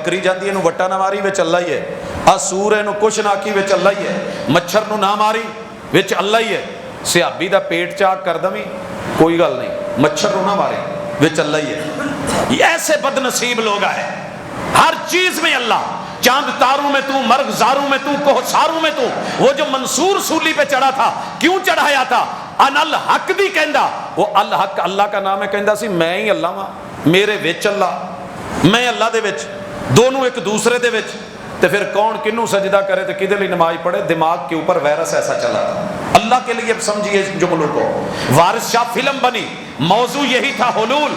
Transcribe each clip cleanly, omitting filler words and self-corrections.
بکری جاندی اینو وٹا نہ ماری وچ اللہ ہی ہے، آ سور اینو کچھ نہ آکھی وچ اللہ ہی ہے، مچھر نو نہ ماری وچ اللہ ہی ہے، سیابی دا پیٹ چاک کر دمی کوئی گل نہیں، مچھر نو نہ ماری وچ اللہ ہی ہے۔ یہ ایسے بد نصیب لوگ آئے، ہر چیز میں اللہ، چاند تاروں میں تو، مرغ زاروں میں تو، کوہساروں میں تو۔ وہ جو منصور سولی پہ چڑھا تھا کیوں چڑھایا تھا؟ ان الحق دی کہندا، وہ الحق اللہ کا نام ہے، کہندا سی میں ہی اللہ ہاں، میرے وچ اللہ، میں اللہ دے وچ، دونوں ایک دوسرے دے وچ۔ تو پھر کون کنوں سجدہ کرے تو کدے لیے نماز پڑھے؟ دماغ کے اوپر وائرس ایسا چلا تھا۔ اللہ کے لیے سمجھیے اس جملوں کو۔ وارث شاہ فلم بنی، موضوع یہی تھا، حلول،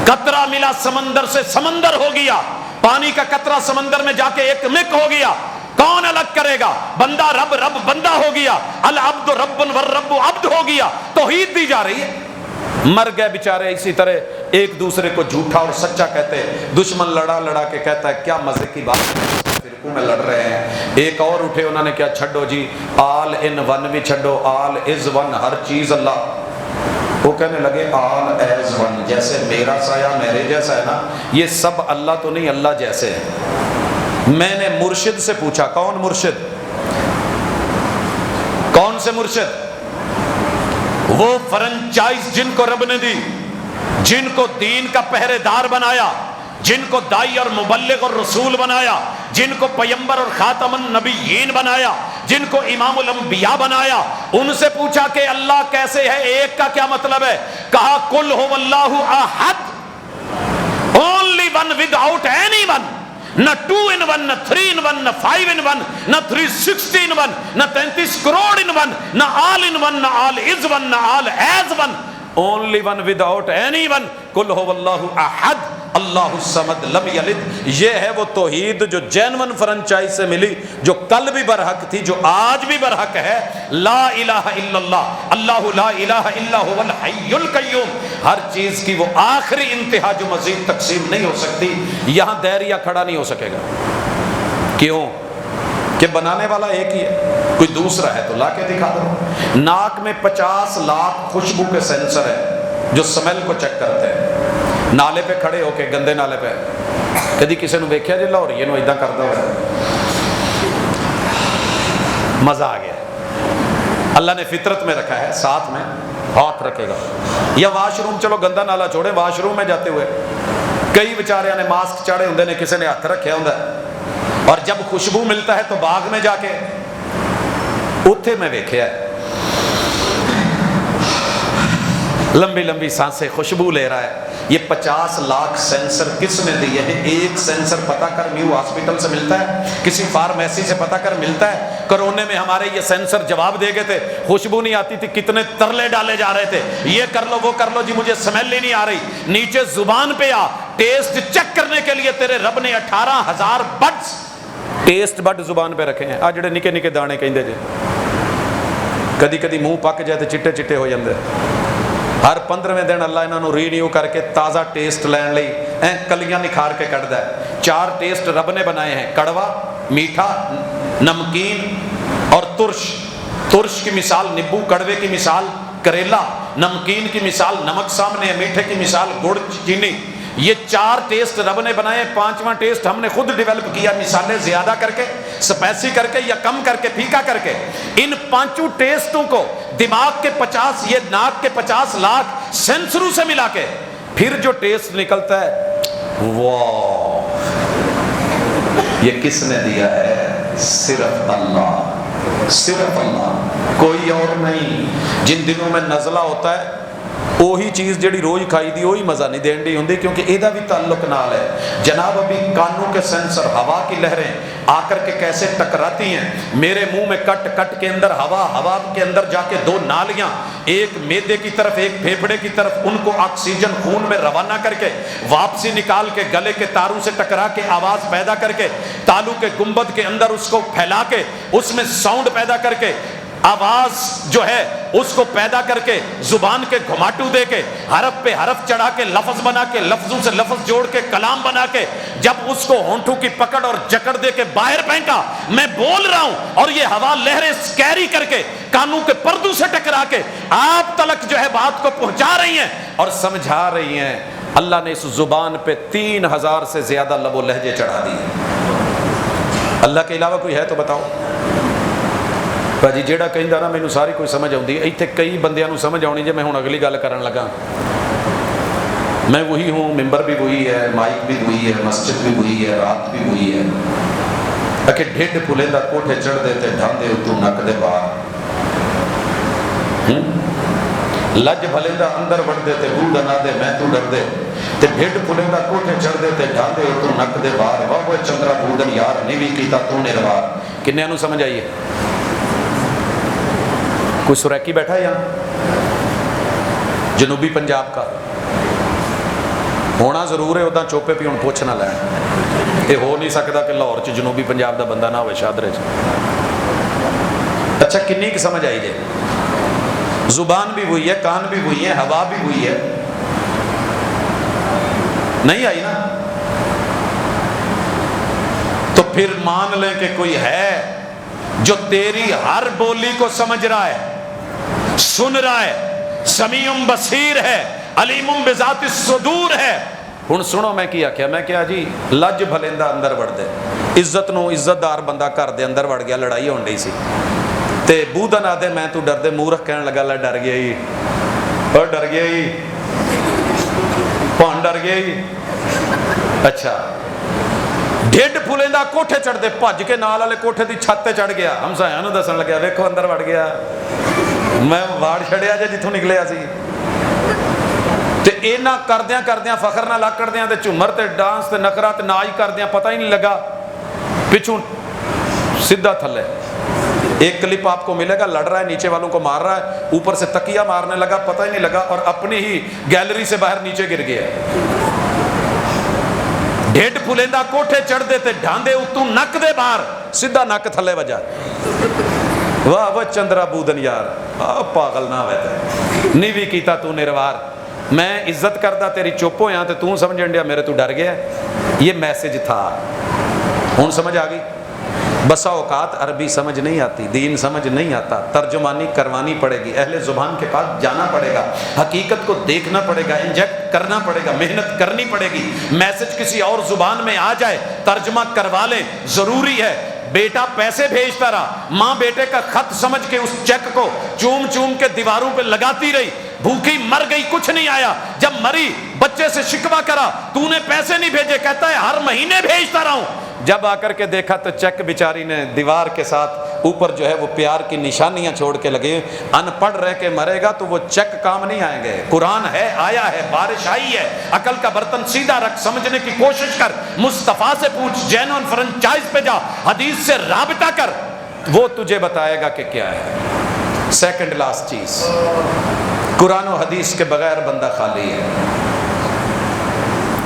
قطرہ ملا سمندر سے سمندر ہو گیا، پانی کا قطرہ سمندر میں جا کے ایک مک ہو گیا، کون الگ کرے گا؟ بندہ رب، رب بندہ ہو گیا، العبد رب والرب عبد ہو گیا۔ توحید دی جا رہی ہے۔ مر گئے بیچارے اسی طرح ایک دوسرے کو جھوٹا اور سچا کہتے، دشمن لڑا لڑا کے کہتا ہے کیا مزے کی بات ہے، فرقوں میں لڑ رہے ہیں۔ ایک اور اٹھے، انہوں نے کیا چھڈو جی، آل ان ون بھی چھڈو، آل از ون، ہر چیز اللہ۔ وہ کہنے لگے آل ایز ون، جیسے میرا سایہ میرے جیسا ہے نا، یہ سب اللہ تو نہیں، اللہ جیسے ہے۔ میں نے مرشد سے پوچھا، کون مرشد؟ کون سے مرشد؟ وہ فرنچائز جن کو رب نے دی، جن کو دین کا پہرے دار بنایا، جن کو دائی اور مبلغ اور رسول بنایا، جن کو پیمبر اور خاتم النبیین بنایا، جن کو امام الانبیاء بنایا، ان سے پوچھا کہ اللہ کیسے ہے، ایک کا کیا مطلب ہے؟ کہا قل هو اللہ احد، only one without anyone، نہ 2 in 1، نہ 3 in 1، نہ 5 in 1، نہ 360 in 1، نہ 33 کروڑ in 1، نہ all in 1، نہ all is 1، نہ all as 1، only one without anyone، قل هو اللہ احد اللہ الصمد لم یلد۔ یہ ہے وہ توحید جو جینون فرنچائز سے ملی، جو کل بھی برحق تھی، جو آج بھی برحق ہے۔ لا الہ الا اللہ، اللہ لا الہ الا هو الحی القیوم۔ ہر چیز کی وہ آخری انتہا جو مزید تقسیم نہیں ہو سکتی، یہاں دائرہ کھڑا نہیں ہو سکے گا۔ کیوں؟ کہ بنانے والا ایک ہی ہے، کوئی دوسرا ہے تو لا کے دکھا دو۔ ناک میں 50 لاکھ خوشبو کے سینسر ہیں جو سمیل کو چیک کرتے ہیں۔ نالے پہ کھڑے ہو کے، گندے نالے پہ، کدی کسی نے ویکھیا جی لاہور یہ نو ادھا کرتا ہوا، مزہ آ گیا۔ اللہ نے فطرت میں رکھا ہے، ساتھ میں ہاتھ رکھے گا۔ یا واش روم، چلو گندا نالا چھوڑے، واش روم میں جاتے ہوئے کئی بیچارے نے ماسک چاڑے ہوندے نے، کسی نے ہاتھ رکھیا ہوندا ہے، اور جب خوشبو ملتا ہے تو باغ میں جا کے، اتھے میں ویکھیا ہے، لمبی لمبی سانسیں، خوشبو لے رہا ہے۔ یہ 50 لاکھ سینسر کس نے دیے ہیں؟ ایک سینسر پتہ کر نیو ہاسپٹل سے ملتا ہے، کسی فارمیسی سے پتہ کر ملتا ہے۔ کرونے میں ہمارے یہ سینسر جواب دے گئے تھے، خوشبو نہیں آتی تھی، کتنے ترلے ڈالے جا رہے تھے، یہ کر لو وہ کر لو جی، مجھے سمیل ہی نہیں آ رہی۔ نیچے زبان پہ آ، ٹیسٹ چیک کرنے کے لیے تیرے رب نے 18,000 بڈز، ٹیسٹ بڈ زبان پہ رکھے ہیں۔ آ جڑے نکے نکے دانے کہندے جے، کدی کدی منہ پک جائے تو چٹے چٹے ہو جاندے، ہر 15ویں دن اللہ انہوں رینیو کر کے تازہ ٹیسٹ لین لئی کلیاں نکھار کے کٹ ہے۔ 4 ٹیسٹ رب نے بنائے ہیں، کڑوا، میٹھا، نمکین اور ترش۔ ترش کی مثال نیبو، کڑوے کی مثال کریلا، نمکین کی مثال نمک سامنے ہے، میٹھے کی مثال گڑ چینی۔ یہ 4 ٹیسٹ رب نے بنائے، 5واں ٹیسٹ ہم نے خود ڈیولپ کیا، مثالیں زیادہ کر کے، سپیسی کر کے یا کم کر کے، پھیکا کر کے۔ ان 5 ٹیسٹوں کو دماغ کے 50، یہ ناک کے 50 لاکھ سینسروں سے ملا کے پھر جو ٹیسٹ نکلتا ہے، واہ، یہ کس نے دیا ہے؟ صرف اللہ، صرف اللہ، کوئی اور نہیں۔ جن دنوں میں نزلہ ہوتا ہے، وہی چیز جڑی روز کھائی دی وہی مزہ نہیں دین دی ہوندی، کیونکہ ایدہ بھی تعلق نال ہے۔ جناب ابھی کانوں کے سینسر، ہوا کی لہریں آ کر کے کیسے ٹکراتی ہیں میرے منہ میں، کٹ کٹ کے اندر ہوا، ہوا کے اندر جا کے 2 نالیاں، ایک معدے کی طرف ایک پھیپھڑے کی طرف، ان کو آکسیجن خون میں روانہ کر کے واپسی نکال کے گلے کے تاروں سے ٹکرا کے آواز پیدا کر کے تالو کے گنبد کے اندر اس کو پھیلا کے اس میں ساؤنڈ پیدا کر کے آواز جو ہے اس کو پیدا کر کے زبان کے گھماٹو دے کے حرف پہ حرف چڑھا کے لفظ بنا کے لفظوں سے لفظ جوڑ کے کلام بنا کے جب اس کو ہونٹوں کی پکڑ اور جکڑ دے کے باہر پھینکا، میں بول رہا ہوں اور یہ ہوا لہریں کیری کر کے کانوں کے پردوں سے ٹکرا کے آپ تلک جو ہے بات کو پہنچا رہی ہیں اور سمجھا رہی ہیں، اللہ نے اس زبان پہ 3000 سے زیادہ لب و لہجے چڑھا دیے۔ اللہ کے علاوہ کوئی ہے تو بتاؤ۔ بھاجی جیڑا کہندا نا مینوں ساری کوئی سمجھ آؤندی، ایتھے کئی بندیاں نوں سمجھ آونی جے میں ہن اگلی گل کرن لگا۔ میں وہی ہوں، ممبر بھی وہی ہے، مائک بھی وہی ہے، مسجد بھی وہی ہے، رات بھی وہی ہے۔ کہ ڈھڈ پھلیندا کوٹھے چڑھ دے تے ڈھاندے اتوں نک دے باہر، لج بھلیندا اندر وڑ دے تے بو دنا دے میں تو ڈر دے، تے ڈھڈ پھلیندا کوٹھے چڑھ دے تے ڈھاندے اتوں نک دے باہر، واہ وہ چندرا بودن یار نیوی کیتا تو نروار۔ کنیاں نوں سمجھ آئی ہے؟ کوئی سریکی بیٹھا ہے یہاں جنوبی پنجاب کا؟ ہونا ضرور ہے، ادا چوپے پہ ہوں پوچھ نہ لین، یہ ہو نہیں سکتا کہ لاہور چ جنوبی پنجاب دا بندہ نہ ہوئے شادرے چ۔ اچھا کنی کی سمجھ آئی جائے؟ زبان بھی وہی ہے، کان بھی وہی ہے، ہوا بھی وہی ہے، نہیں آئی نا؟ تو پھر مان لیں کہ کوئی ہے جو تیری ہر بولی کو سمجھ رہا ہے، سن رہا ہے، سمیع بصیر ہے، علیم بذات الصدور ہے۔ ہن سنو میں کیا کیا، میں کیا جی لج بھلیندا اندر وڑ دے، عزت نو عزت دار بندہ گھر دے اندر وڑ گیا، لڑائی ہون ڈئی سی تے بودن آدے میں تو ڈر دے، مورخ کہنے لگا لے ڈر گیا ہی، اور ڈر گیا ہی، پان ڈر گیا ہی۔ اچھا ڈھڈ پھلیندا کوٹھے چڑھ دے، بھج کے نال والے کوٹھے دی چھت تے چڑھ گیا، ہمسایاں نوں دسن لگیا ویکھو اندر وڑ گیا، میں واڑ چھڑیا جے جتھوں نکلیا سی۔ تے اینا کردیاں کردیاں فخر نہ لاکڑدیاں تے جھومر تے ڈانس تے نخرا تے ناچ کردیاں پتہ ہی نہیں لگا، پچھوں سیدھا تھلے۔ ایک کلپ آپ کو ملے گا، لڑ رہا ہے، نیچے والوں کو مار رہا ہے، اوپر سے تکیہ مارنے لگا، پتہ ہی نہیں لگا، اور اپنی ہی گیلری سے باہر نیچے گر گیا۔ ڈھڈ پھلیندا کوٹھے چڑھ دے تے ڈھاندے اتوں نک دے باہر، سیدھا نک تھلے وجا۔ واہ واہ چندرا بودن یار، پاگل نہ ہوئے تے نیوی کیتا تو نروار، میں عزت کردہ تیری چپ ہویا تے تو سمجھن دیا میرے تو ڈر گیا۔ یہ میسج تھا۔ ہون سمجھ آ گئی؟ بسا اوقات عربی سمجھ نہیں آتی، دین سمجھ نہیں آتا، ترجمانی کروانی پڑے گی، اہل زبان کے پاس جانا پڑے گا، حقیقت کو دیکھنا پڑے گا، انجیکٹ کرنا پڑے گا، محنت کرنی پڑے گی۔ میسج کسی اور زبان میں آ جائے ترجمہ کروا لیں، ضروری ہے۔ بیٹا پیسے بھیجتا رہا، ماں بیٹے کا خط سمجھ کے اس چیک کو چوم چوم کے دیواروں پہ لگاتی رہی، بھوکی مر گئی، کچھ نہیں آیا۔ جب مری بچے سے شکوہ کرا، تو نے پیسے نہیں بھیجے، کہتا ہے ہر مہینے بھیجتا رہا ہوں۔ جب آ کر کے دیکھا تو چیک بیچاری نے دیوار کے ساتھ اوپر جو ہے وہ پیار کی نشانیاں چھوڑ کے لگے، ان پڑھ رہ کے مرے گا تو وہ چیک کام نہیں آئیں گے۔ قرآن ہے، آیا ہے، بارش آئی ہے، عقل کا برتن سیدھا رکھ، سمجھنے کی کوشش کر، مصطفیٰ سے پوچھ، جینون فرنچائز پہ جا، حدیث سے رابطہ کر، وہ تجھے بتائے گا کہ کیا ہے۔ سیکنڈ لاسٹ چیز، قرآن و حدیث کے بغیر بندہ خالی ہے۔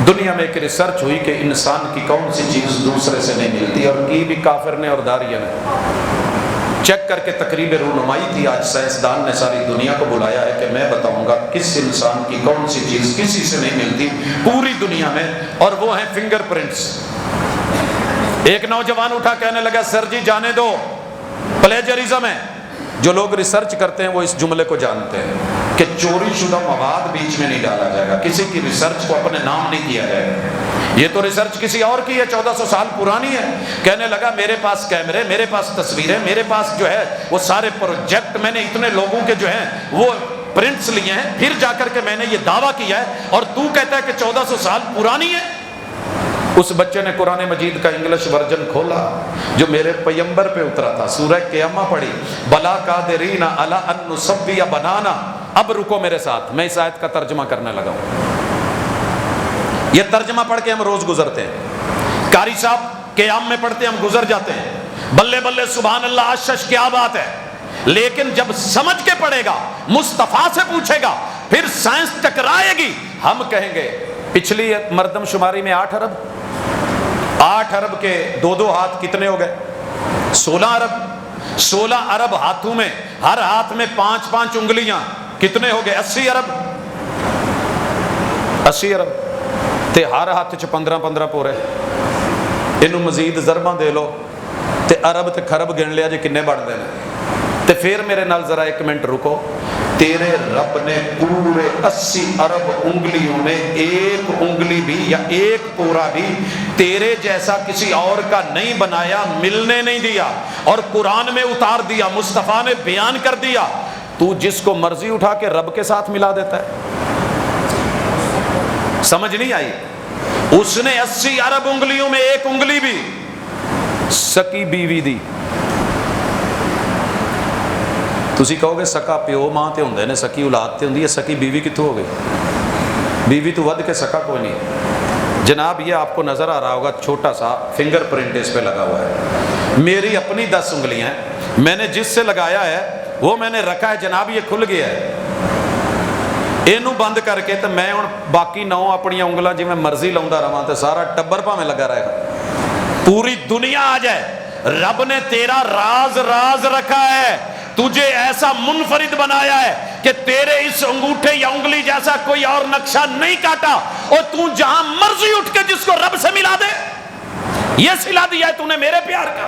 دنیا میں ایک ریسرچ ہوئی کہ انسان کی کون سی چیز دوسرے سے نہیں ملتی، اور کی بھی کافر نے اور داریہ نے چیک کر کے تقریب رونمائی تھی۔ آج سائنسدان نے ساری دنیا کو بلایا ہے کہ میں بتاؤں گا کس انسان کی کون سی چیز کسی سے نہیں ملتی پوری دنیا میں، اور وہ ہیں فنگر پرنٹس۔ ایک نوجوان اٹھا کہنے لگا سر جی جانے دو، پلیجرزم ہے۔ جو لوگ ریسرچ کرتے ہیں وہ اس جملے کو جانتے ہیں کہ چوری شدہ مواد بیچ میں نہیں ڈالا جائے گا، کسی کی ریسرچ کو اپنے نام نہیں کیا جائے گا، یہ تو ریسرچ کسی اور کی ہے، 1400 سال پرانی ہے۔ کہنے لگا میرے پاس کیمرے، میرے پاس تصویریں، میرے پاس جو ہے وہ سارے پروجیکٹ، میں نے اتنے لوگوں کے جو ہیں وہ پرنٹس لیے ہیں، پھر جا کر کے میں نے یہ دعویٰ کیا ہے، اور تو کہتا ہے کہ 1400 سال پرانی ہے۔ اس بچے نے قرآن مجید کا انگلش ورژن کھولا جو میرے پیمبر پہ اترا تھا، سورہ قیامہ پڑھی، بلا قادرین علی ان نسوی بنانا۔ اب رکو میرے ساتھ، میں اس آیت کا ترجمہ کرنے لگا ہوں۔ یہ ترجمہ پڑھ کے ہم روز گزرتے ہیں، قاری صاحب قیام میں پڑھتے ہیں، ہم گزر جاتے ہیں، بلے بلے سبحان اللہ اشش کیا بات ہے، لیکن جب سمجھ کے پڑھے گا، مصطفیٰ سے پوچھے گا، پھر سائنس ٹکرائے گی، ہم کہیں گے پچھلی مردم شماری میں 8 ارب، 8 ارب کے 2 ہاتھ کتنے ہو گئے؟ 16 ارب، 16 ارب ہاتھوں میں، ہر ہاتھ میں 5 انگلیاں، کتنے ہو گئے؟ 80 ارب، 80 ارب تے ہر ہاتھ چ 15 پورے، انہوں مزید ضرباں دے لو تے ارب تے خرب گن لیا جی کنے بڑھ دے تے پھر میرے نال ذرا 1 منٹ رکو۔ تیرے رب نے پورے 80 ارب انگلیوں میں ایک انگلی بھی یا ایک پورا بھی تیرے جیسا کسی اور کا نہیں بنایا، ملنے نہیں دیا، اور قرآن میں اتار دیا، مصطفیٰ نے بیان کر دیا۔ تو جس کو مرضی اٹھا کے رب کے ساتھ ملا دیتا ہے۔ سمجھ نہیں آئی؟ اس نے 80 ارب انگلیوں میں ایک انگلی بھی سکی بیوی دی۔ تسی کہو گے سکا پیو ماں تے ہوندے نے، سکی اولاد تے ہوندی ہے، سکی بیوی کتوں ہو گئی؟ بیوی تو ود کے سکا کوئی نہیں۔ جناب یہ آپ کو نظر آ رہا ہوگا، چھوٹا سا فنگر پرنٹ اس پہ لگا ہوا ہے۔ میری اپنی 10 انگلیاں ہیں، میں نے جس سے لگایا ہے وہ میں نے رکھا ہے، جناب یہ کھل گیا ہے، اینو بند کر کے تو میں ہوں باقی 9 اپنی انگلاں جی میں مرضی لاؤندا رہاں تے سارا ٹبر پاویں لگا رہے گا، پوری دنیا آ جائے۔ رب نے تیرا راز راز رکھا ہے، تجھے ایسا منفرد بنایا ہے کہ تیرے اس انگوٹھے یا انگلی جیسا کوئی اور نقشہ نہیں کاٹا، اور تو جہاں مرضی اٹھ کے جس کو رب سے ملا دے۔ یہ سلا دیا ہے تو نے میرے پیار کا۔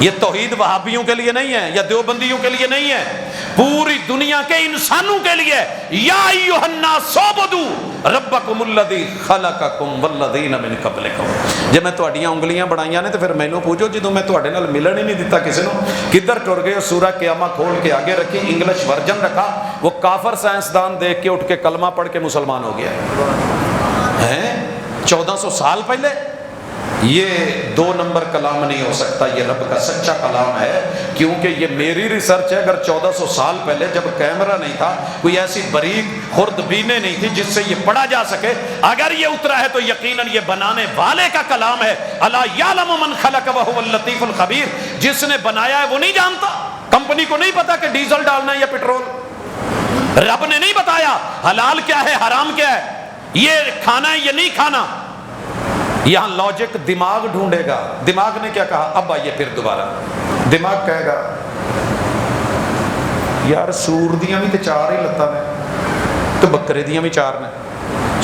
یہ توحید وہابیوں کے لیے نہیں ہے یا دیوبندیوں کے لیے نہیں ہے، پوری دنیا کے انسانوں کے لیے۔ یا ایھا الناس اعبدوا ربکم الذی خلقکم والذین من قبلکم۔ جب میں تہاڈیاں انگلیاں بنائیاں نے تو پھر مینوں پوچھو جدوں میں تہاڈے نال ملن ہی نہیں دتا کسی نو، کدھر ٹر گئے؟ سورہ قیامہ کھول کے آگے رکھی، انگلش ورژن رکھا، وہ کافر سائنسدان دیکھ کے اٹھ کے کلمہ پڑھ کے مسلمان ہو گیا ہے۔ 1400 سال پہلے یہ 2 نمبر کلام نہیں ہو سکتا، یہ رب کا سچا کلام ہے، کیونکہ یہ میری ریسرچ ہے۔ اگر 1400 سال پہلے جب کیمرہ نہیں تھا، کوئی ایسی باریک خوردبینیں نہیں تھی جس سے یہ پڑھا جا سکے، اگر یہ اترا ہے تو یقیناً یہ بنانے والے کا کلام ہے۔ الا یعلم من خلق وهو اللطیف الخبیر۔ جس نے بنایا ہے وہ نہیں جانتا، کمپنی کو نہیں پتا کہ ڈیزل ڈالنا ہے یا پیٹرول، رب نے نہیں بتایا حلال کیا ہے حرام کیا ہے، یہ کھانا ہے یہ نہیں کھانا۔ یہاں لاجک دماغ ڈھونڈے گا، دماغ نے کیا کہا؟ اب آئیے پھر دوبارہ دماغ کہے گا یار سور دیاں بھی تے 4 ہی لتاں نے تو بکرے دیاں بھی 4 نے،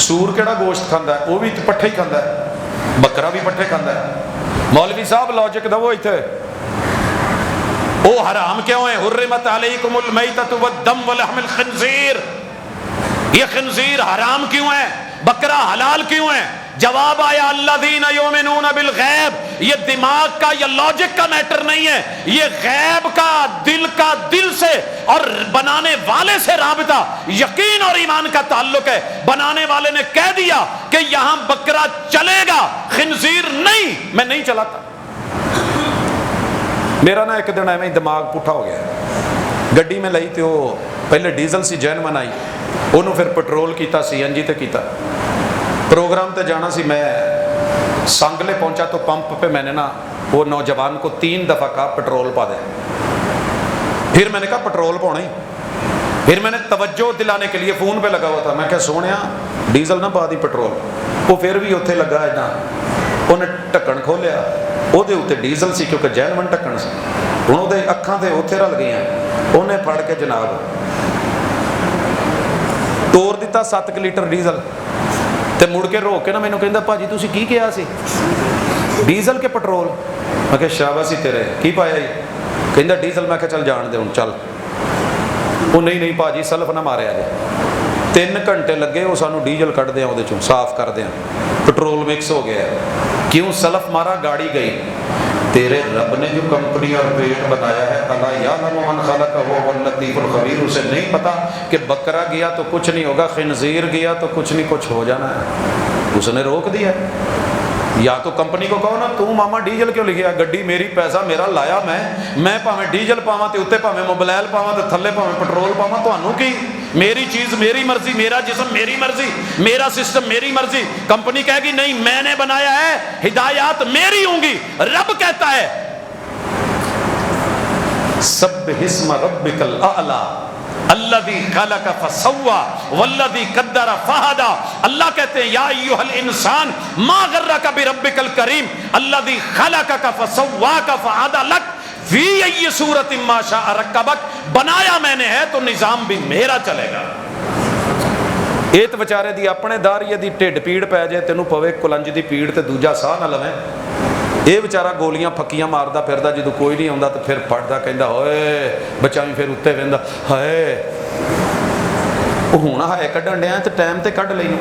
سور کیڑا گوشت کھاندا ہے؟ وہ بھی پٹھے ہی کھاندا ہے، بکرا بھی پٹھے کھاندا ہے۔ مولوی صاحب لاجک دو ایتھے، او حرام کیوں ہے؟ حرمت علیکم المیتۃ والدم ولحم الخنزیر، یہ خنزیر حرام کیوں ہے؟ بکرا حلال کیوں ہے؟ جواب آیا الذین یؤمنون بالغیب۔ یہ دماغ کا یا لاجک کا میٹر نہیں ہے، یہ غیب کا دل سے اور بنانے والے سے رابطہ، یقین اور ایمان کا تعلق ہے۔ بنانے والے نے کہہ دیا کہ یہاں بکرا چلے گا، خنزیر نہیں، میں نہیں چلاتا۔ میرا نا ایک دن ایویں دماغ پٹھا ہو گیا، گڈی میں لئی تے وہ پہلے ڈیزل سی جین منائی، انہوں پھر پٹرول کیتا CNG تے کیتا۔ پروگرام تے جانا سی، میں سانگلے پہنچا تو پمپ پہ میں نے نا وہ نوجوان کو 3 دفعہ کہا پٹرول پا دے، پھر میں نے کہا پٹرول پاؤنا ہی، پھر میں نے توجہ دلانے کے لیے فون پہ لگا ہوا تھا، میں کہا سونیا ڈیزل نہ پا دی پٹرول، وہ پھر بھی اتنے لگا ہے نا، انہیں ٹکن کھولیا، وہ دے اتنے ڈیزل سی کیونکہ جینون ٹکن سی، ہوں وہ اکھاں تے اتنے رل گئی ہیں، انہیں پھڑ کے جناب توڑ دیتا 7 لیٹر ڈیزل، تے مڑ کے روک کے نا مینوں کہندا بھاجی تسی کی کہا سی؟ ڈیزل کے پٹرول؟ میں کہا شاباشی تیرے، کی پایا جی؟ کہندا ڈیزل۔ میں کہا چل جان دے ہن چل، وہ نہیں بھاجی سلف نہ ماریا جی۔ 3 گھنٹے لگے وہ سانو ڈیزل کٹ دیا وہ صاف کر دیا، پٹرول مکس ہو گیا۔ کیوں سلف مارا؟ گاڑی گئی۔ تیرے رب نے جو کمپنی اور پیٹ بنایا ہے، الا یعلم من خلق وهو اللطیف الخبیر، اسے نہیں پتا کہ بکرا گیا تو کچھ نہیں ہوگا، خنزیر گیا تو کچھ نہیں کچھ ہو جانا ہے، اس نے روک دیا۔ یا تو کمپنی کو کہو نا تو ماما ڈیزل کیوں لکھیا؟ گڈی میری، پیسہ میرا لایا میں پاویں ڈیزل پاواں تے اوتے پاویں موبائل پاواں تے تھلے پاویں پٹرول پاواں، تانوں کی؟ میری چیز میری مرضی، میرا جسم میری مرضی، میرا سسٹم میری مرضی۔ کمپنی کہے گی نہیں میں نے بنایا ہے، ہدایات میری ہوں گی۔ رب کہتا ہے سبح اسم ربک الاعلی الذی خلق فسوی والذی قدر فہدی۔ اللہ کہتے ہیں یا ایھا الانسان ما غرک بربک الکریم الذی خلقک فسواک فعدلک لک فی ای صورت ما شاء رکبک۔ بنایا میں نے ہے تو نظام بھی میرا چلے گا۔ ایت بچارے دی اپنے دار یہ دی ٹھڈ پیڑ پی جائے، تینوں پوے کلنج دی پیڑ تے دوجا ساہ نہ لویں، ਇਹ ਵਿਚਾਰਾ ਗੋਲੀਆਂ ਫੱਕੀਆਂ ਮਾਰਦਾ ਫਿਰਦਾ, ਜਦੋਂ ਕੋਈ ਨਹੀਂ ਆਉਂਦਾ ਤਾਂ ਫਿਰ ਫੜਦਾ, ਕਹਿੰਦਾ ਓਏ ਬੱਚਾ ਵੀ ਫਿਰ ਉੱਤੇ ਵਹਿੰਦਾ, ਹਾਏ وہ ہونا ہے کڈن ڈیا تو ٹائم تے کڈ لیں.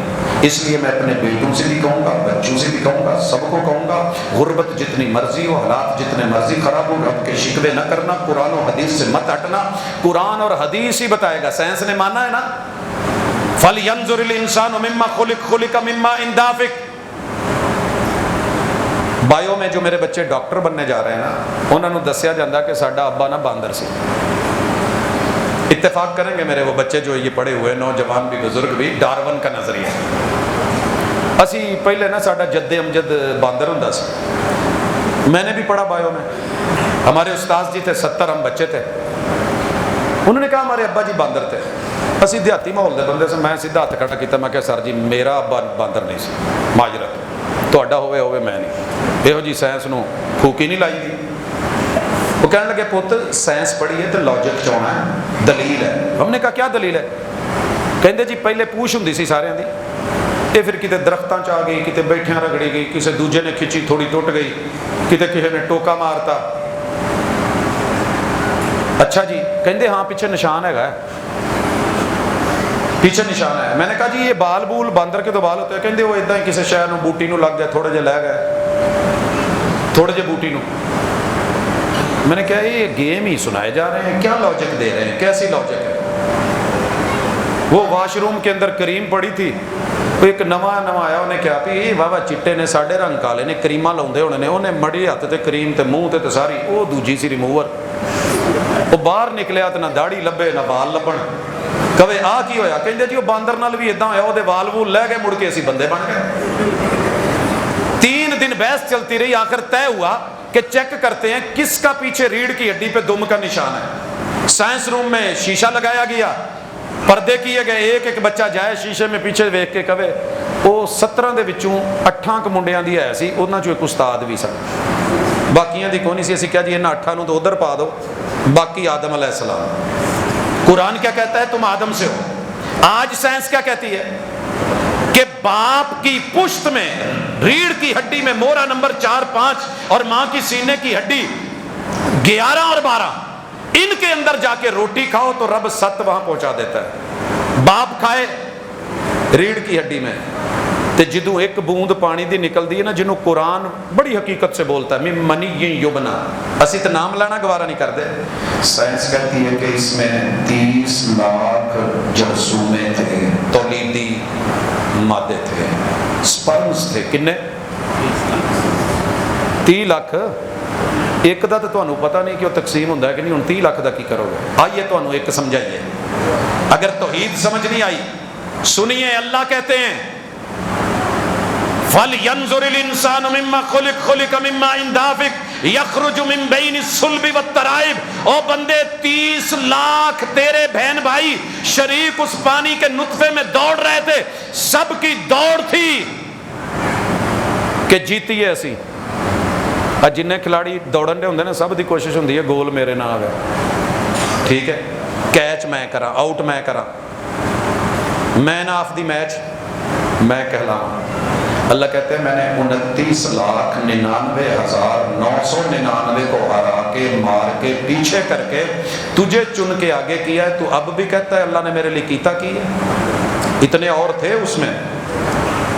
اس لیے میں اپنے بیٹوں سے بھی کہوں گا, بچوں سے بھی کہوں گا, سب کو کہوں گا, غربت جتنی مرضی ہو, حالات جتنے مرضی خراب ہو, رب کے شکوے نہ کرنا, قرآن و حدیث سے مت ہٹنا. قرآن اور حدیث ہی بتائے گا, سائنس نے مانا ہے نا. فَلْيَنْظُرِ الْإِنسَانُ مِمَّا خُلِقَ مِمَّا إِن دَافِقٍ. بایو میں جو میرے بچے ڈاکٹر بننے جا رہے ہیں نا, انہوں نے دسیا جاتا کہ ساڈا ابا نا باندر سی. اتفاق کریں گے میرے وہ بچے جو یہ پڑھے ہوئے نوجوان بھی بزرگ بھی, ڈارون کا نظریہ. اسی پہلے نا ساڈا جد امجد باندر ہوندا سی. میں نے بھی پڑھا بایو میں, ہمارے استاد جی تھے, 70 ہم بچے تھے. انہوں نے کہا ہمارے ابا جی باندر تھے. اسی دیہاتی ماحول دے بندے سے میں سیدھا ہاتھ کھڑا کیتا, میں کہا سر جی میرا ابا باندر نہیں سی, معذرت, تہاڈا ہوے میں نہیں. یہو جی سائنس نو پھوکی نہیں لائی دی. وہ کہنے لگے پوت سائنس پڑھی ہے تو لاجک چاہنا ہے, دلیل ہے. ہم نے کہا کیا دلیل ہے؟ کہندے جی پہلے پوچھ ہوندی سی سارے دی, یہ پھر کتے درختاں چ آ گئی, کتے بیٹھیاں رگڑی گئی, کسی دوجے نے کھچی تھوڑی ٹوٹ گئی, کتے کسی نے ٹوکا مارتا. اچھا جی, کہندے ہاں پیچھے نشان ہے, پیچھے نشان ہے. میں نے کہا جی یہ بال بول باندر کے تو بال ہوتے ہیں. کہندے وہ ادھا ہی کسی شہر نو بوٹی نو لگ گیا, تھوڑے جے لے گئے, تھوڑے جے بوٹی نو. میں نے کہا یہ گیم ہی سنائے جا رہے ہیں, کیا لاجک دے رہے ہیں, کیسی لاجک ہے؟ وہ واش روم کے اندر کریم پڑی تھی, ایک نواں آیا, انہیں کیا پی واہ چٹے نے ساڑھے رنگ کالے نے کریماں لاؤندے ہونے نے, انہیں مڑی ہاتھ تے کریم تے منہ تے ساری, وہ دوجی سی ریموور. وہ باہر نکلیا تو نہ داڑھی لبے نہ وال لبن. کہے آ کی ہویا؟ کہندے جی وہ باندر نال بھی اداں ہویا, وہ دے وال وول لے گئے, مڑ کے اسی بندے بن گئے. 3 دن بحث چلتی رہی, آخر طے ہوا کہ چیک کرتے ہیں کس کا پیچھے ریڑھ کی ہڈی پہ دم کا نشان ہے. سائنس روم میں شیشہ لگایا گیا, پردے کیے گئے, ایک ایک بچہ جائے شیشے میں پیچھے ویکھ کے کہے. وہ 17 دے وچوں 8 منڈیاں دی ہے سی, انہاں چوں ایک استاد بھی سن, باقیاں دی کوئی نہیں سی. اسی کہا جی انہاں 8 نوں تو ادھر پا دو, باقی آدم علیہ السلام. قرآن کیا کہتا ہے؟ تم آدم سے ہو. آج سائنس کیا کہتی ہے کہ باپ کی پشت میں ریڑھ کی ہڈی میں مورا نمبر 4 5 اور ماں کی سینے کی ہڈی 11 اور 12, ان کے اندر جا کے روٹی کھاؤ تو رب 7 وہاں پہنچا دیتا ہے. باپ کھائے ریڑھ کی ہڈی میں, تے جدوں ایک بوند پانی دی نکل دی ہے نا, جنہوں قرآن بڑی حقیقت سے بولتا ہے, من منی یبنا, اسی تو نام لینا گوارا نہیں کر دے. سائنس کہتی ہے کہ اس میں 30 لاکھ جرثومے تھے, تولیدی مادے تھے, سپرمز تھے. کنے؟ 30 لاکھ. ایک دا تو تانوں پتہ نہیں کہ وہ تقسیم ہوتا ہے کہ نہیں. 29 لاکھ دا کی کرو گے؟ آئیے تانوں ایک سمجھائیے. اگر توحید سمجھ نہیں آئی سنیے, اللہ کہتے ہیں فَلْيَنْظُرِ الْإِنسَانُ مِمَّا خُلِقَ مِمَّا إِن دَافِقٍ يَخْرُجُ مِن بَيْنِ الصُّلْبِ وَالتَّرَائِبِ. او بندے 30 لاکھ تیرے بہن بھائی شریک اس پانی کے نطفے میں دوڑ رہے تھے, سب کی دوڑ تھی کہ جیتی ہے اسی. جن کھلاڑی دوڑن دے ہوندے نے سب دی کوشش ہوندی ہے گول میرے نہ آوے, ٹھیک ہے, کیچ میں کراں, آؤٹ میں کراں, مین آف دی میچ میں کہلاواں. اللہ کہتے ہیں میں نے 29,99,999 کو ہرا کے مار کے پیچھے کر کے تجھے چن کے آگے کیا ہے. تو اب بھی کہتا ہے اللہ نے میرے لیے کیتا کی ہے. اتنے اور تھے اس میں,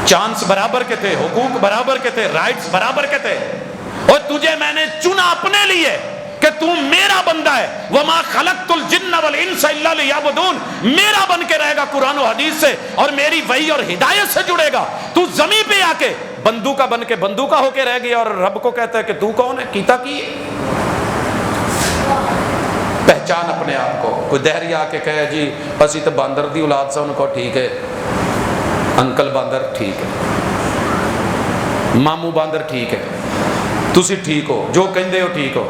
چانس برابر کے تھے, حقوق برابر کے تھے, رائٹس برابر کے تھے, اور تجھے میں نے چنا اپنے لیے کہ تو میرا بندہ ہے. وما خلقت الجن والانس الا لیعبدون, میرا بن کے رہے گا قرآن و حدیث سے, اور میری وحی اور ہدایت سے جڑے گا. تو زمین پہ آ کے بندو کا بن کے بندو کا ہو کے رہ گیا, اور رب کو کہتا ہے کہ تو کون ہے, کیتا کی ہے. پہچان اپنے آپ کو. کوئی دہری آ کے کہے جی اسی تو باندر دی اولاد سے, ان کو ٹھیک ہے, انکل باندر ٹھیک ہے, ماموں باندر ٹھیک ہے, تسی ٹھیک ہو, جو کہندے ہو ٹھیک ہو,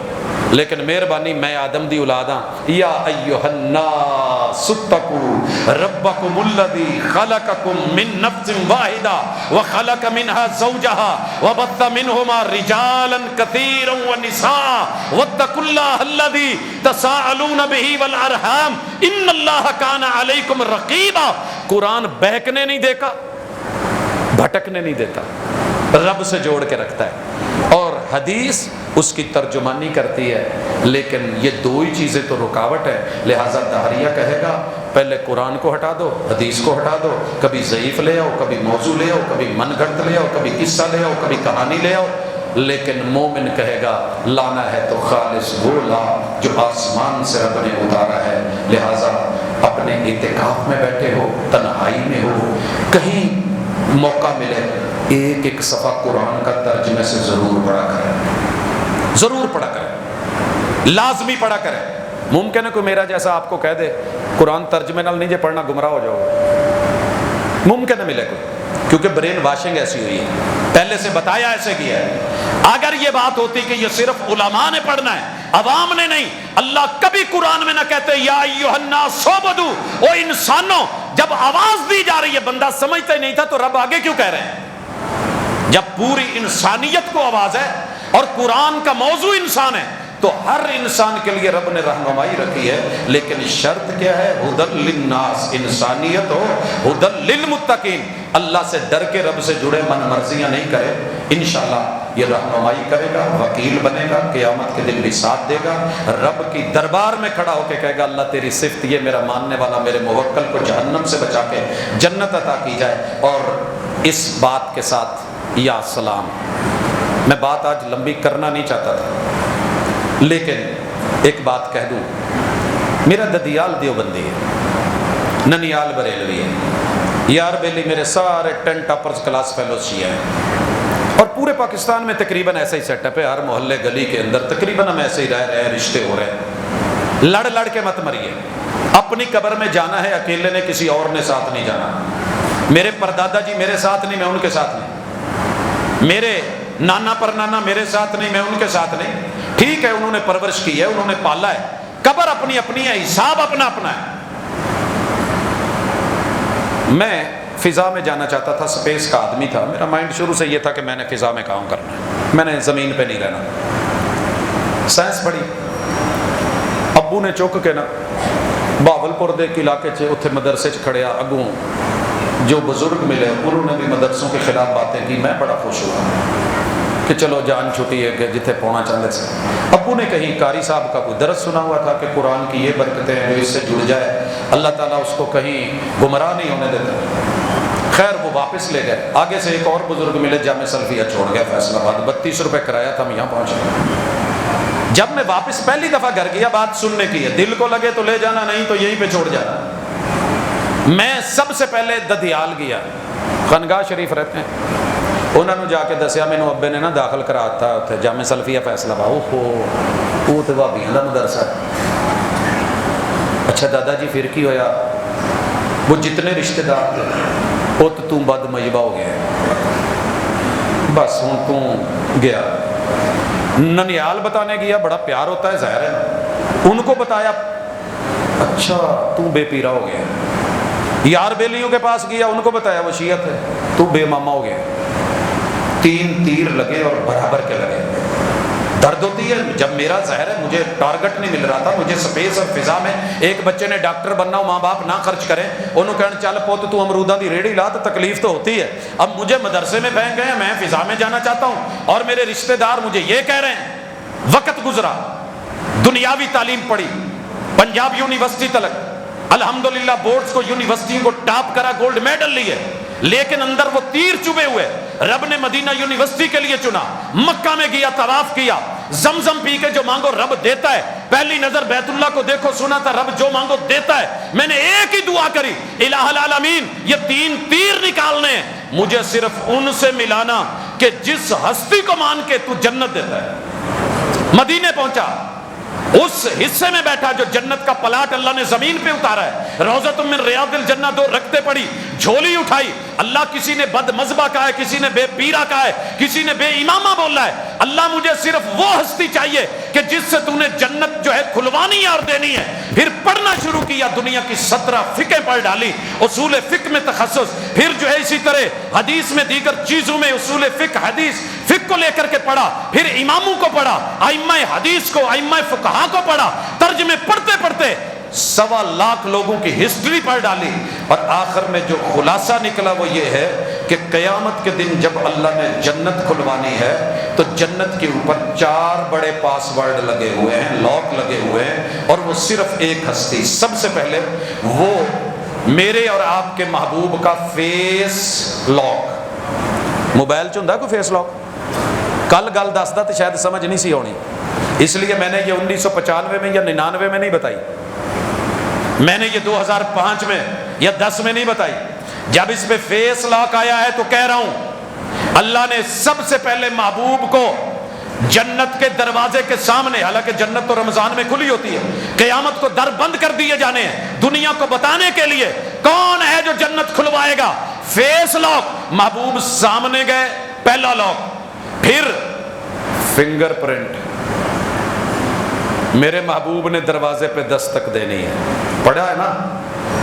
لیکن مہربانی میں آدم دی اولاد ہاں. یا ایھا الناس اتقوا ربکم الذی خلقکم من نفس واحدہ وخلق منها زوجها وبث منہما رجالا کثیرا ونساء واتقوا اللہ الذی تساءلون به والارحام ان اللہ کان علیکم رقیبا. قرآن بہکنے نہیں دیتا, بھٹکنے نہیں دیتا, رب سے جوڑ کے رکھتا ہے. اور حدیث اس کی ترجمانی کرتی ہے، لیکن یہ دو ہی چیزیں تو رکاوٹ ہے۔ لہٰذا دہریہ کہے گا پہلے قرآن کو ہٹا دو، حدیث کو ہٹا دو، کبھی ضعیف لے آؤ، کبھی موضوع لے آؤ، کبھی من گھڑت لے آؤ، کبھی قصہ لے آؤ، کبھی کہانی لے آؤ۔ لیکن مومن کہے گا لانا ہے تو خالص وہ لا جو آسمان سے رب نے اتارا ہے۔ لہٰذا اپنے اعتکاف میں بیٹھے ہو، تنہائی میں ہو، کہیں موقع ملے ایک ایک صفحہ قرآن کا ترجمے سے ضرور پڑھا کریں، ضرور پڑھا کریں، لازمی پڑھا کریں۔ ممکن ہے کوئی میرا جیسا آپ کو کہہ دے قرآن ترجمے نال نہیں جے پڑھنا گمراہ ہو جاؤ گے، ممکن ہے ملے کوئی، کیونکہ برین واشنگ ایسی ہوئی ہے، پہلے سے بتایا ایسے کیا ہے۔ اگر یہ بات ہوتی کہ یہ صرف علماء نے پڑھنا ہے، عوام نے نہیں، اللہ کبھی قرآن میں نہ کہتے یا ایھا الناس اعبدوا، او انسانوں، جب آواز دی جا رہی ہے بندہ سمجھتا ہی نہیں تھا تو رب آگے کیوں کہہ رہے ہیں؟ جب پوری انسانیت کو آواز ہے اور قرآن کا موضوع انسان ہے تو ہر انسان کے لیے رب نے رہنمائی رکھی ہے، لیکن شرط کیا ہے؟ ھدی للناس، انسانیت ہو، ھدی للمتقین، اللہ سے ڈر کے رب سے جڑے، من مرضیاں نہیں کرے۔ انشاءاللہ یہ رہنمائی کرے گا، وکیل بنے گا، قیامت کے دن بھی ساتھ دے گا، رب کی دربار میں کھڑا ہو کے کہے گا اللہ تیری صفت یہ میرا ماننے والا میرے موکل کو جہنم سے بچا کے جنت عطا کی جائے۔ اور اس بات کے ساتھ یا سلام، میں بات آج لمبی کرنا نہیں چاہتا تھا، لیکن ایک بات کہہ دوں، میرا ددیال دیوبندی ہے، ننیال بریلوی ہے، یار بیلی میرے سارے 10 ٹاپرز کلاس فیلوز شیعہ ہیں، اور پورے پاکستان میں تقریباً ایسا ہی سیٹ اپ ہے، ہر محلے گلی کے اندر تقریباً ہم ایسے ہی رہ رہے ہیں، رشتے ہو رہے ہیں۔ لڑ لڑ کے مت مریے، اپنی قبر میں جانا ہے، اکیلے نے کسی اور نے ساتھ نہیں جانا۔ میرے پردادا جی میرے ساتھ نہیں، میں ان کے ساتھ نہیں، میرے نانا پر نانا میرے ساتھ نہیں، میں ان کے ساتھ نہیں۔ ٹھیک ہے انہوں نے پرورش کی ہے، انہوں نے پالا ہے، قبر اپنی اپنی ہے، حساب اپنا اپنا ہے۔ میں فضا میں جانا چاہتا تھا، سپیس کا آدمی تھا، میرا مائنڈ شروع سے یہ تھا کہ میں نے فضا میں کام کرنا ہے، میں نے زمین پہ نہیں رہنا۔ سائنس پڑھی، ابو نے چک کے نا بہاولپور دے علاقے چ اتنے مدرسے چ کھڑیا، اگوں جو بزرگ ملے انہوں نے بھی مدرسوں کے خلاف باتیں کی، میں بڑا خوش ہوا کہ چلو جان چھٹی ہے کہ جتنے پونا چاہتے سے۔ ابو نے کہیں قاری صاحب کا کوئی درس سنا ہوا تھا کہ قرآن کی یہ برکتیں ہیں جو اس سے جڑ جائے اللہ تعالیٰ اس کو کہیں گمراہ نہیں ہونے دیتا۔ خیر وہ واپس لے گئے، آگے سے ایک اور بزرگ ملے، جامع سلفیہ چھوڑ گیا فیصل آباد، 32 روپے کرایہ تھا، ہم یہاں پہنچ گئے۔ جب میں واپس پہلی دفعہ گھر گیا، بات سننے کی ہے، دل کو لگے تو لے جانا، نہیں تو یہیں پہ چھوڑ جانا۔ میں سب سے پہلے ددیال گیا، خانگاہ شریف رہتے ہیں، انہوں نے جا کے دسیا مینوں ابے نے نا داخل کرا تھا اتنے جامع سلفیہ فیصل آباد۔ اوہو وہ تو بھابیاں دا مدرسہ ہے۔ اچھا دادا جی پھر کی ہویا؟ وہ جتنے رشتہ دار تھے ات تو بد مجبہ ہو گیا، بس ہوں تو گیا۔ ننیال بتانے گیا، بڑا پیار ہوتا ہے ظاہر ہے، ان کو بتایا، اچھا تو بے پیرا ہو گیا۔ یار بیلیوں کے پاس گیا، ان کو بتایا وہ شیعت ہے، تو بے ماما ہو گیا۔ 3 تیر لگے اور برابر کے لگے۔ درد ہوتی ہے جب میرا ظاہر ہے مجھے ٹارگٹ نہیں مل رہا تھا، مجھے سپیس اور فضا میں ایک بچے نے ڈاکٹر بننا ہو، ماں باپ نہ خرچ کریں، انہوں کہنا چل پوت تو امرودہ دی ریڑھی لا، تو تکلیف تو ہوتی ہے۔ اب مجھے مدرسے میں پھینک گئے ہیں، میں فضا میں جانا چاہتا ہوں اور میرے رشتہ دار مجھے یہ کہہ رہے ہیں۔ وقت گزرا، دنیاوی تعلیم پڑھی، پنجاب یونیورسٹی تلک، الحمدللہ بورڈز کو یونیورسٹیوں کو ٹاپ کرا، گولڈ میڈل لیے، لیکن اندر وہ تیر چبھے ہوئے۔ رب نے مدینہ یونیورسٹی کے لیے چنا، مکہ میں گیا، طواف کیا، زمزم پی کے جو مانگو رب دیتا ہے، پہلی نظر بیت اللہ کو دیکھو، سنا تھا رب جو مانگو دیتا ہے۔ میں نے ایک ہی دعا کری، الہ العالمین یہ 3 تیر نکالنے ہیں، مجھے صرف ان سے ملانا کہ جس ہستی کو مان کے تو جنت دیتا ہے۔ مدینے پہنچا، اس حصے میں بیٹھا جو جنت کا پلاٹ اللہ نے زمین پہ اتارا ہے، روضۃ من ریاض الجنہ، 2 رکعتیں پڑھی، جھولی اٹھائی۔ اللہ کسی نے بد مذہبہ کہا ہے، کسی نے بے پیرا کہا ہے، کسی نے بے امامہ بولا ہے، اللہ مجھے صرف وہ ہستی چاہیے کہ جس سے تو نے جنت جو ہے کھلوانی ہے اور دینی ہے۔ پھر پڑھنا شروع کیا، دنیا کی 17 فقہ پڑھ ڈالی، اصول فقہ میں تخصص، پھر جو ہے اسی طرح حدیث میں دیگر چیزوں میں اصول فقہ، حدیث فقہ کو لے کر کے پڑھا، پھر اماموں کو پڑھا، ائمہ حدیث کو، ائمہ فقہا کو پڑھا، ترجمے پڑھتے پڑھتے 1.25 لاکھ لوگوں کی ہسٹری پڑھ ڈالی، اور آخر میں جو خلاصہ نکلا وہ یہ ہے کہ قیامت کے دن جب اللہ نے جنت کھلوانی ہے تو جنت کے اوپر 4 بڑے پاس ورڈ لگے ہوئے ہیں، لاک لگے ہوئے ہیں، اور وہ صرف ایک ہستی، سب سے پہلے وہ میرے اور آپ کے محبوب کا فیس لاک۔ موبائل چ ہوندا کوئی فیس لاک؟ کل گل دسدا تو شاید سمجھ نہیں سی آنی، اس لیے میں نے یہ 1995 میں یا 99 میں نہیں بتائی، میں نے یہ 2005 میں یا 10 میں نہیں بتائی۔ جب اس پہ فیس لاک آیا ہے تو کہہ رہا ہوں اللہ نے سب سے پہلے محبوب کو جنت کے دروازے کے سامنے، حالانکہ جنت تو رمضان میں کھلی ہوتی ہے، قیامت کو در بند کر دیے جانے ہیں دنیا کو بتانے کے لیے کون ہے جو جنت کھلوائے گا۔ فیس لاک، محبوب سامنے گئے، پہلا لاک، پھر فنگر پرنٹ، میرے محبوب نے دروازے پہ دستک دینی ہے، پڑھا ہے نا،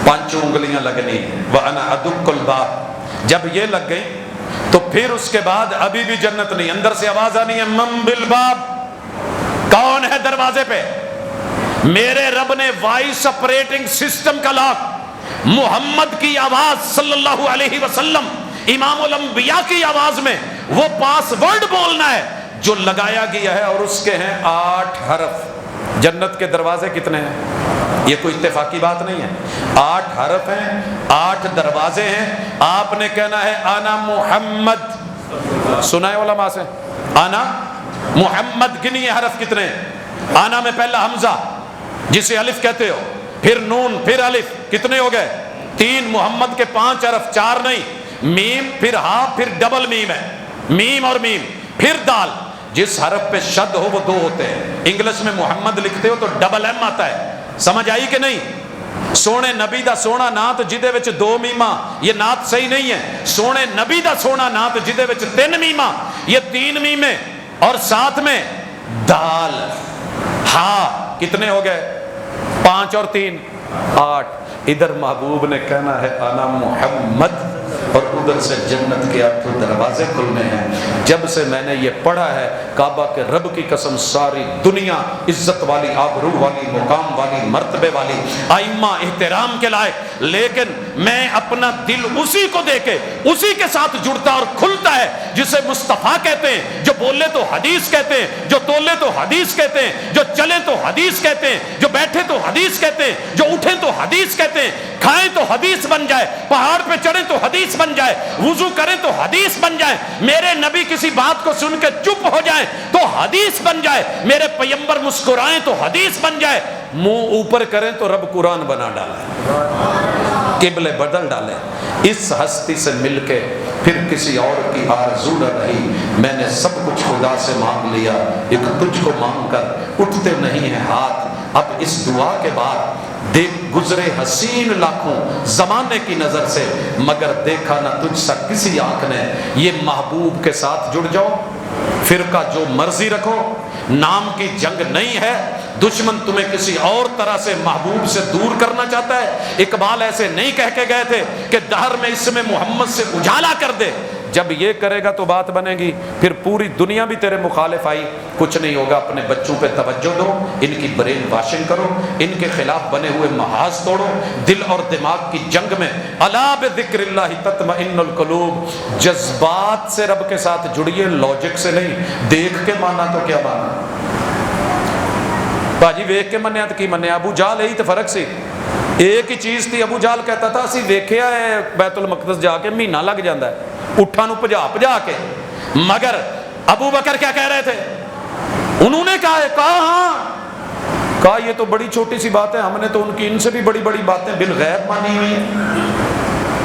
5 انگلیاں لگنی ہیں، وَأَنَا أَدُقُّ الْبَابَ، جب یہ لگ گئی تو پھر اس کے بعد ابھی بھی جنت نہیں، اندر سے آواز آنی ہے مَن بِالْبَابِ، کون ہے دروازے پہ؟ میرے رب نے وائس آپریٹنگ سسٹم کا لاک، محمد کی آواز صلی اللہ علیہ وسلم، امام الانبیاء کی آواز میں وہ پاس ورڈ بولنا ہے جو لگایا گیا ہے، اور اس کے ہیں 8 حرف۔ جنت کے دروازے کتنے ہیں؟ یہ کوئی اتفاقی بات نہیں ہے، 8 حرف ہیں، 8 دروازے ہیں۔ آپ نے کہنا ہے انا محمد، سنا ہے علماء سے، انا محمد، گنیے حرف کتنے ہیں؟ انا میں پہلا حمزہ جسے الف کہتے ہو، پھر نون، پھر الف، کتنے ہو گئے؟ 3۔ محمد کے 5 حرف، 4 نہیں، میم، پھر ہا، پھر ڈبل میم ہے، میم اور میم، پھر دال، جس حرف پہ شد ہو وہ 2 ہوتے ہیں۔ انگلش میں محمد لکھتے ہو تو ڈبل ایم آتا ہے، سمجھ آئی کہ نہیں؟ سونے نبی دا سونا نات جدے وچ 2 میماں، یہ نات صحیح نہیں ہے۔ سونے نبی دا سونا نات جدے وچ 3 میماں، یہ 3 میمیں، اور ساتھ میں دال، ہا، کتنے ہو گئے؟ 5 اور 3 8۔ ادھر محبوب نے کہنا ہے انا محمد، اور ادھر سے جنت کے 8 دروازے کھلنے ہیں۔ جب سے میں نے یہ پڑھا ہے، کعبہ کے رب کی قسم ساری دنیا عزت والی، آبرو والی، مقام والی، مرتبے والی، ائمہ احترام کے لائق، لیکن میں اپنا دل اسی کو دے کے اسی کے ساتھ جڑتا اور کھلتا ہے جسے مصطفیٰ کہتے ہیں، جو بولے تو حدیث کہتے ہیں، جو تولے تو حدیث کہتے ہیں، جو چلے تو حدیث کہتے ہیں، جو بیٹھے تو حدیث کہتے ہیں، جو اٹھیں تو حدیث کہتے ہیں، کھائیں تو حدیث بن جائے، پہاڑ پہ چڑھیں تو حدیث بن جائے، وضو کریں تو حدیث بن جائے، میرے نبی کسی بات کو سن کے چپ ہو جائیں تو حدیث بن جائے، میرے پیغمبر مسکرائیں تو حدیث بن جائے، منہ اوپر کریں تو رب قرآن بنا ڈالے، قبلے بدل ڈالے۔ اس ہستی سے مل کے پھر کسی اور کی آرزو نہ رہی، میں نے سب کچھ خدا سے مانگ لیا، ایک تجھ کو مانگ کر اٹھتے نہیں ہیں ہاتھ۔ اب اس دعا کے بعد دیکھ گزرے حسین لاکھوں زمانے کی نظر سے، مگر دیکھا نہ تجھ سا کسی آنکھ نے، یہ محبوب کے ساتھ جڑ جاؤ، فرقہ جو مرضی رکھو، نام کی جنگ نہیں ہے، دشمن تمہیں کسی اور طرح سے محبوب سے دور کرنا چاہتا ہے۔ اقبال ایسے نہیں کہہ کے گئے تھے کہ دہر میں اس میں محمد سے اجالا کر دے، جب یہ کرے گا تو بات بنے گی، پھر پوری دنیا بھی تیرے مخالف آئی، کچھ نہیں ہوگا۔ اپنے بچوں پہ توجہ دو، ان کی برین واشنگ کرو، ان کے خلاف بنے ہوئے محاذ توڑو، دل اور دماغ کی جنگ میں الا بذکر اللہ تطمئن القلوب، جذبات سے رب کے ساتھ جڑیے، لاجک سے نہیں۔ دیکھ کے مانا تو کیا مانا؟ باجی ویکھ کے منیا تو کی منیا؟ ابو جہل یہی تو فرق سی، ایک ہی چیز تھی۔ ابو جہل کہتا تھا اسی ویکھیا ہے بیت المقدس جا کے مہینہ لگ جاتا ہے اٹھا نو پجا کے، مگر ابو بکر کیا کہہ رہے تھے؟ انہوں نے کہا ہاں، کہا یہ تو بڑی چھوٹی سی بات ہے، ہم نے تو ان کی ان سے بھی بڑی بڑی باتیں بالغیب مانی ہوئی ہیں۔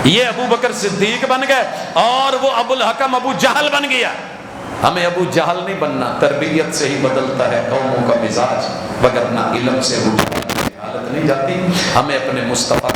یہ ابو بکر صدیق بن گئے اور وہ ابو الحکم ابو جہل بن گیا۔ ہمیں ابو جہل نہیں بننا، تربیت سے ہی بدلتا ہے قوموں کا مزاج، وگرنہ علم سے وہ حالت نہیں جاتی۔ ہمیں اپنے مصطفیٰ